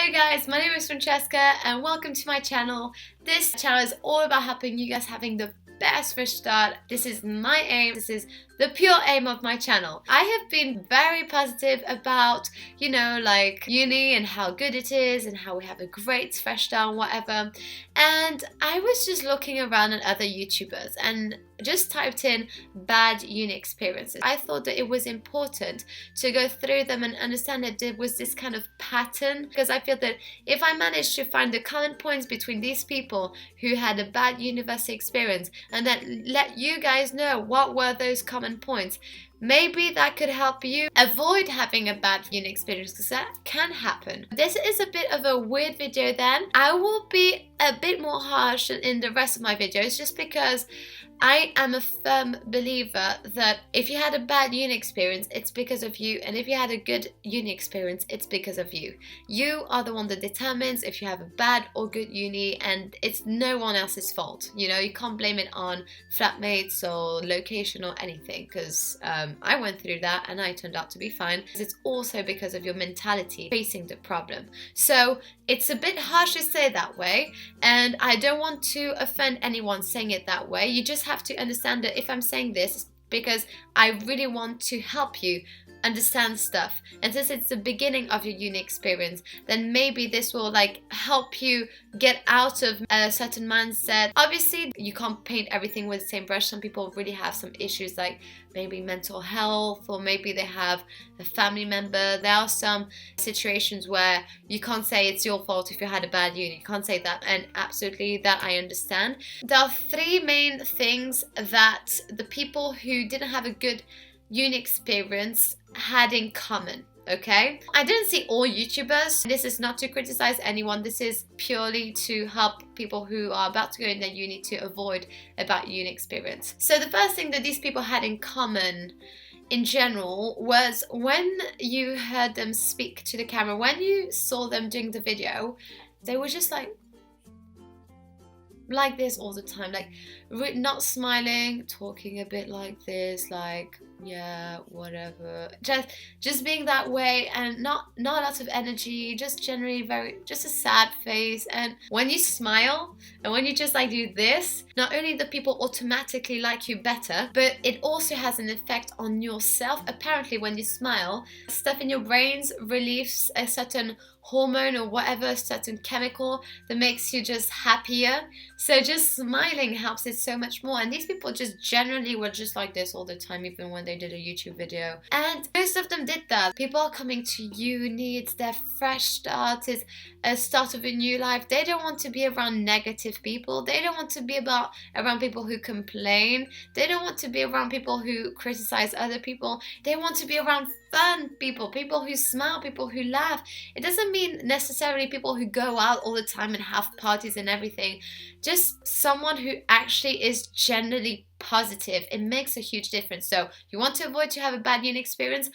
Hey guys, my name is Francesca and welcome to my channel. This channel is all about helping you guys having the best fresh start. This is my aim. This is the pure aim of my channel. I have been very positive about, like uni and how good it is and how we have a great fresh start and whatever. And I was just looking around at other YouTubers and just typed in bad uni experiences. I thought that it was important to go through them and understand that there was this kind of pattern, because I feel that if I managed to find the common points between these people who had a bad university experience and then let you guys know what were those common points, maybe that could help you avoid having a bad uni experience, because that can happen. This is a bit of a weird video then. I will be a bit more harsh in the rest of my videos just because I am a firm believer that if you had a bad uni experience, it's because of you, and if you had a good uni experience, it's because of you. You are the one that determines if you have a bad or good uni, and it's no one else's fault. You can't blame it on flatmates or location or anything, because I went through that and I turned out to be fine. It's also because of your mentality facing the problem. So it's a bit harsh to say that way, and I don't want to offend anyone saying it that way. You just have to understand that if I'm saying this, because I really want to help you understand stuff, and since it's the beginning of your uni experience, then maybe this will help you get out of a certain mindset. Obviously you can't paint everything with the same brush. Some people really have some issues, like maybe mental health, or maybe they have a family member. There are some situations where you can't say it's your fault if you had a bad uni. You can't say that, and absolutely that I understand. There are three main things that the people who didn't have a good uni experience had in common. Okay, I didn't see all YouTubers. This is not to criticize anyone. This is purely to help people who are about to go in their uni to avoid a bad uni experience. So the first thing that these people had in common in general was when you heard them speak to the camera, when you saw them doing the video, they were just like this all the time, not smiling, talking a bit like this, yeah, whatever, just being that way, and not a lot of energy, just generally just a sad face. And when you smile and when you just do this, not only do people automatically like you better, but it also has an effect on yourself. Apparently when you smile, stuff in your brains releases a certain hormone or whatever, certain chemical that makes you just happier. So just smiling helps it so much more. And these people just generally were just like this all the time, even when they did a YouTube video. And most of them did that. People are coming to uni, it's their fresh start, it's a start of a new life. They don't want to be around negative people. They don't want to be around people who complain. They don't want to be around people who criticize other people. They want to be around fun people, people who smile, people who laugh. It doesn't mean necessarily people who go out all the time and have parties and everything. Just someone who actually is generally positive. It makes a huge difference. So you want to avoid to have a bad uni experience,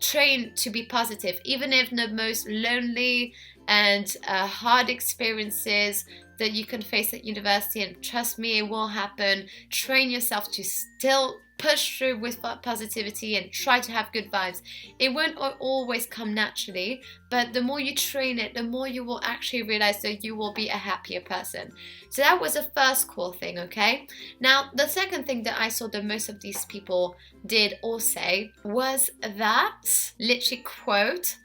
train to be positive, even if the most lonely and hard experiences that you can face at university, and trust me, it will happen. Train yourself to still push through with positivity and try to have good vibes. It won't always come naturally, but the more you train it, the more you will actually realize that you will be a happier person. So that was the first cool thing, okay? Now, the second thing that I saw that most of these people did or say was that, literally quote,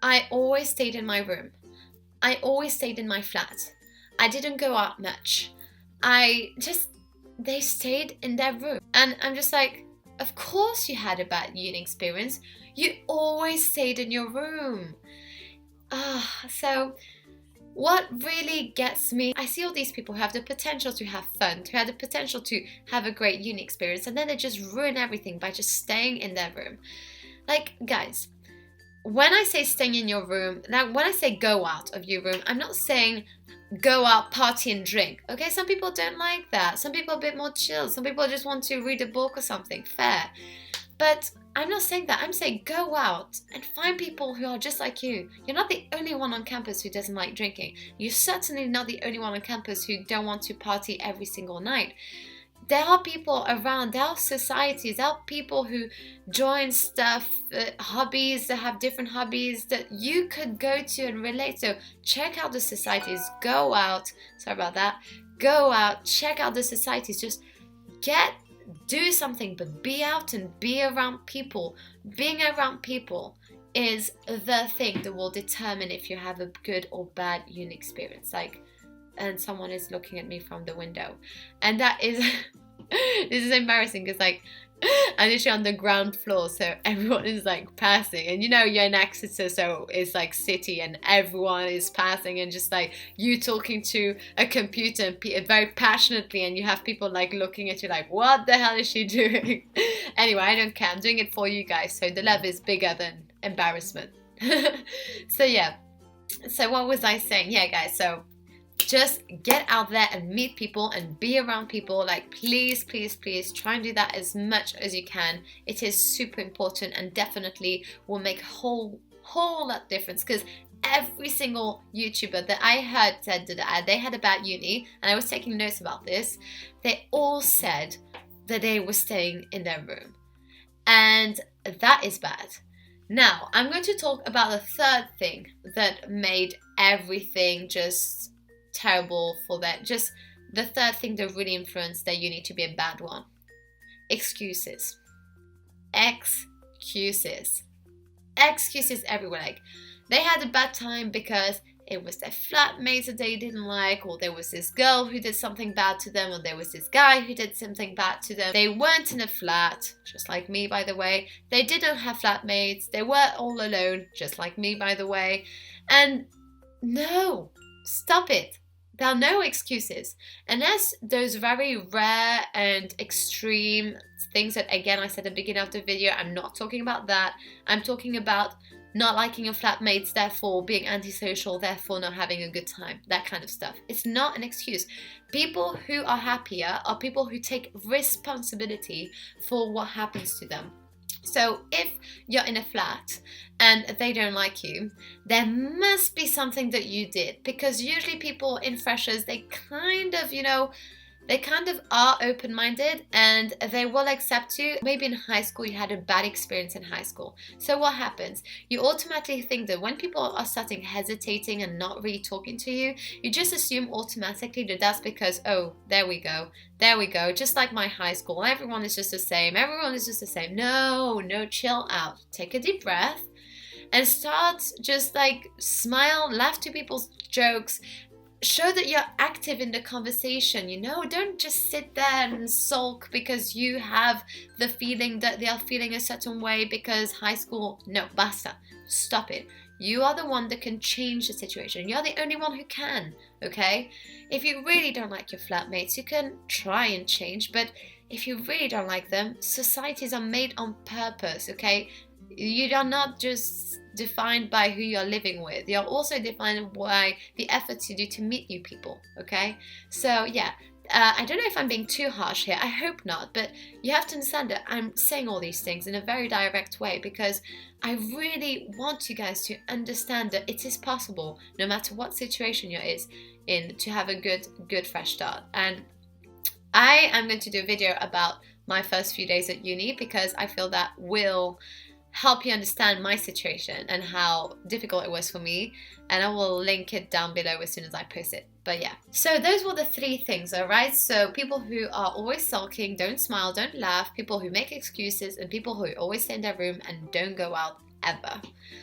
I always stayed in my room. I always stayed in my flat. I didn't go out much. They stayed in their room. And I'm just like, of course you had a bad uni experience. You always stayed in your room. So what really gets me, I see all these people who have the potential to have fun, who have the potential to have a great uni experience, and then they just ruin everything by just staying in their room. Guys, when I say staying in your room, now when I say go out of your room, I'm not saying go out, party and drink. Okay, some people don't like that. Some people are a bit more chill. Some people just want to read a book or something. Fair. But I'm not saying that. I'm saying go out and find people who are just like you. You're not the only one on campus who doesn't like drinking. You're certainly not the only one on campus who don't want to party every single night. there are people around, there are societies, there are people who join stuff, hobbies, that have different hobbies that you could go to and relate. So check out the societies, go out, sorry about that, go out, check out the societies, just do something, but be out and be around people. Being around people is the thing that will determine if you have a good or bad uni experience. Like, and someone is looking at me from the window, and that is this is embarrassing because like I'm literally on the ground floor, so everyone is like passing, and you know you're in Exeter, so it's like city, and everyone is passing, and just like you talking to a computer very passionately, and you have people like looking at you like, what the hell is she doing? Anyway, I don't care, I'm doing it for you guys, so the love is bigger than embarrassment. So yeah, so what was I saying? Yeah guys, so just get out there and meet people and be around people. Like, please, please, please try and do that as much as you can. It is super important and definitely will make a whole lot difference, because every single YouTuber that I heard said that they had a bad uni, and I was taking notes about this, they all said that they were staying in their room, and that is bad. Now I'm going to talk about the third thing that made everything just terrible for that. Just the third thing that really influenced their uni to be a bad one. Excuses. Excuses everywhere. Like, they had a bad time because it was their flatmates that they didn't like, or there was this girl who did something bad to them, or there was this guy who did something bad to them. They weren't in a flat, just like me, by the way. They didn't have flatmates. They were all alone, just like me, by the way. And no, stop it. There are no excuses, unless those very rare and extreme things that, again, I said at the beginning of the video. I'm not talking about that. I'm talking about not liking your flatmates, therefore being antisocial, therefore not having a good time, that kind of stuff. It's not an excuse. People who are happier are people who take responsibility for what happens to them. So if you're in a flat and they don't like you, there must be something that you did, because usually people in freshers, they kind of, they kind of are open-minded and they will accept you. Maybe in high school you had a bad experience in high school. So what happens? You automatically think that when people are starting hesitating and not really talking to you, you just assume automatically that that's because, oh, there we go, just like my high school, everyone is just the same, No, chill out, take a deep breath and start just like smile, laugh to people's jokes. Show that you're active in the conversation, don't just sit there and sulk because you have the feeling that they are feeling a certain way because high school. No, basta, stop it. You are the one that can change the situation. You're the only one who can, okay? If you really don't like your flatmates, you can try and change, but if you really don't like them, societies are made on purpose, okay? You are not just defined by who you're living with. You're also defined by the efforts you do to meet new people, okay? So yeah, I don't know if I'm being too harsh here. I hope not, but you have to understand that I'm saying all these things in a very direct way because I really want you guys to understand that it is possible, no matter what situation you're in, to have a good fresh start. And I am going to do a video about my first few days at uni because I feel that will help you understand my situation and how difficult it was for me, and I will link it down below as soon as I post it. But yeah, so those were the three things, alright? So people who are always sulking, don't smile, don't laugh, people who make excuses, and people who always stay in their room and don't go out ever.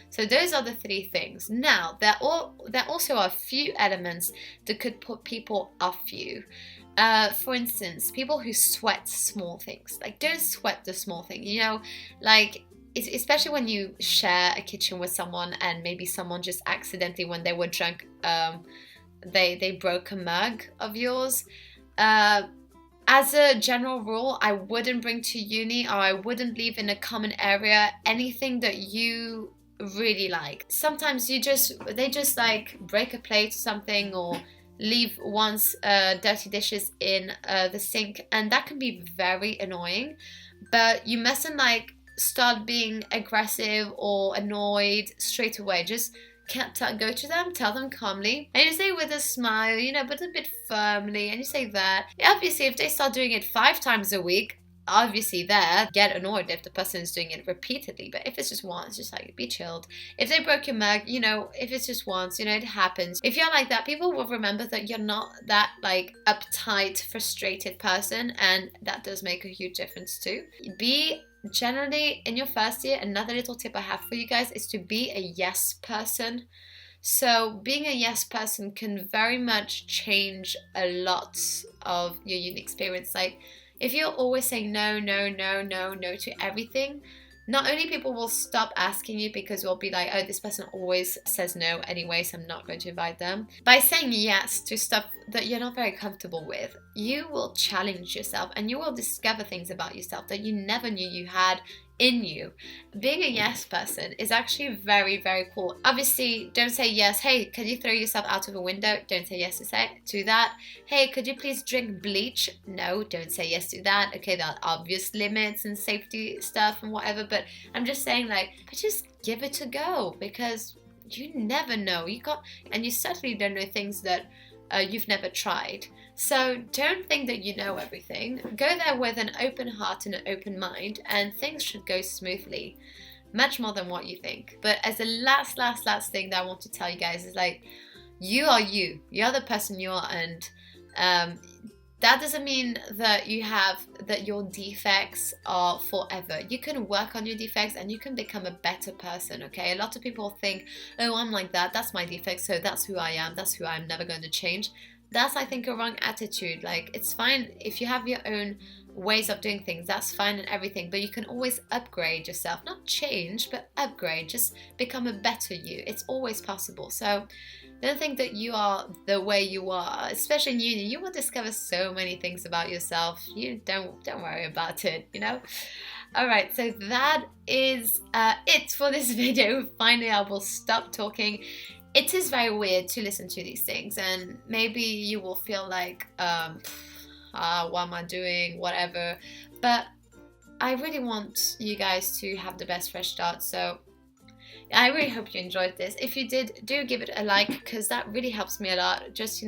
So those are the three things. Now, there also are a few elements that could put people off you. For instance, people who sweat small things. Like, don't sweat the small thing, like, especially when you share a kitchen with someone and maybe someone just accidentally, when they were drunk, they broke a mug of yours. As a general rule, I wouldn't bring to uni, or I wouldn't leave in a common area anything that you really like. Sometimes they just like break a plate or something, or leave one's dirty dishes in the sink, and that can be very annoying. But you mustn't like start being aggressive or annoyed straight away. Just go to them, tell them calmly, and you say with a smile, but a bit firmly, and you say that. Obviously, if they start doing it 5 times a week, obviously get annoyed if the person is doing it repeatedly. But if it's just once, just like, be chilled. If they broke your mug, if it's just once, it happens. If you're like that, people will remember that you're not that like uptight, frustrated person, and that does make a huge difference too. Generally, in your first year, another little tip I have for you guys is to be a yes person. So being a yes person can very much change a lot of your uni experience. Like, if you're always saying no, no, no, no, no to everything, not only people will stop asking you because we'll be like, oh, this person always says no anyway, so I'm not going to invite them. By saying yes to stuff that you're not very comfortable with, you will challenge yourself and you will discover things about yourself that you never knew you had in you. Being a yes person is actually very, very cool. Obviously, don't say yes. Hey, can you throw yourself out of a window? Don't say yes to that. Hey, could you please drink bleach? No, don't say yes to that. Okay, there are obvious limits and safety stuff and whatever, but I'm just saying, but just give it a go, because you never know. And you certainly don't know things that you've never tried. So don't think that you know everything. Go there with an open heart and an open mind, and things should go smoothly, much more than what you think. But as a last thing that I want to tell you guys is, you are you. You're the person you are, and that doesn't mean that your defects are forever. You can work on your defects and you can become a better person, okay? A lot of people think, oh, I'm like that, that's my defect, so that's who I am, that's who I'm never going to change. That's, I think, a wrong attitude. It's fine if you have your own ways of doing things, that's fine and everything, but you can always upgrade yourself. Not change, but upgrade. Just become a better you. It's always possible. So don't think that you are the way you are, especially in uni. You will discover so many things about yourself. You don't worry about it, Alright, so that is it for this video. Finally, I will stop talking. It is very weird to listen to these things, and maybe you will feel like, what am I doing, whatever, but I really want you guys to have the best fresh start. So I really hope you enjoyed this. If you did, do give it a like, because that really helps me a lot. Just,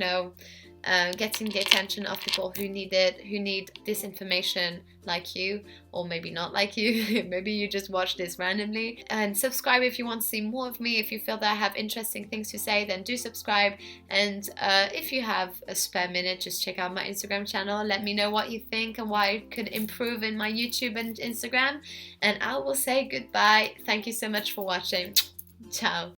getting the attention of people who need this information, like you, or maybe not like you. Maybe you just watch this randomly. And subscribe if you want to see more of me. If you feel that I have interesting things to say, then do subscribe. And if you have a spare minute, just check out my Instagram channel. Let me know what you think and what I could improve in my YouTube and Instagram. And I will say goodbye. Thank you so much for watching. Ciao.